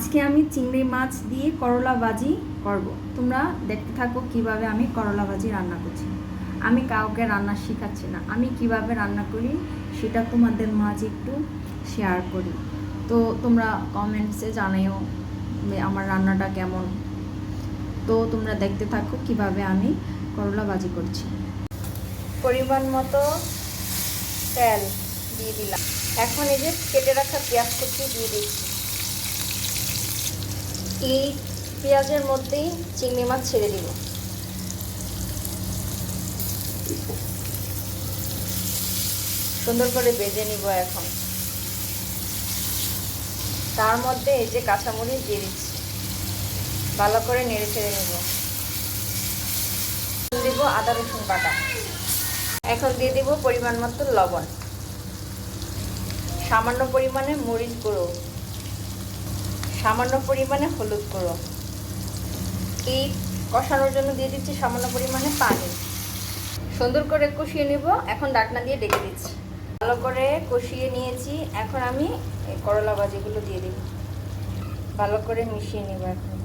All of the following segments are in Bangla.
আজকে আমি চিংড়ি মাছ দিয়ে করলা ভাজি করব। তোমরা দেখতে থাকো কিভাবে আমি করলা ভাজি রান্না করছি। আমি কাউকে রান্না শেখাচ্ছি না, আমি কিভাবে রান্না করি সেটা তোমাদের মাঝে একটু শেয়ার করি। তো তোমরা কমেন্টসে জানাও আমার রান্নাটা কেমন। তো তোমরা দেখতে থাকো কিভাবে আমি করলা ভাজি করছি। পরিমাণ মতো তেল দিয়ে দিলাম। এখন এই যে কেটে রাখা পেঁয়াজ কুচি দিয়ে দিচ্ছি। এই পেঁয়াজের মধ্যেই চিংড়ি মাছ ছেড়ে দিব। সুন্দর করে ভেজে নিব। এখন তার মধ্যে এই যে কাঁচামরিচ দিয়ে দিচ্ছি, ভালো করে নেড়ে ছেড়ে নেব। দিব আদা রসুন বাটা। এখন দিয়ে দিব পরিমাণ মতো লবণ, সামান্য পরিমাণে মরিচ গুঁড়ো, সামান্য পরিমাণে হলুদ গুঁড়ো। এই কষানোর জন্য দিয়ে দিচ্ছি সামান্য পরিমাণে পানি। সুন্দর করে কষিয়ে নেব। এখন ঢাকনা দিয়ে ডেকে দিচ্ছি। ভালো করে কষিয়ে নিয়েছি। এখন আমি এই করলা ভাজিগুলো দিয়ে দিব, ভালো করে মিশিয়ে নেব। এখন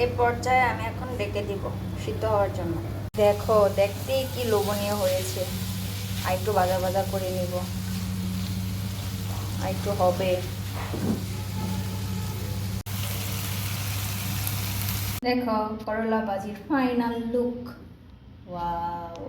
এই পর্যায়ে আমি এখন ডেকে দিব সিদ্ধ হওয়ার জন্য। দেখো দেখতেই কি লোভনীয় হয়েছে। আর একটু ভাজা ভাজা করে নিব, আর একটু হবে। দেখো করলা ভাজির ফাইনাল লুক। ওয়াও।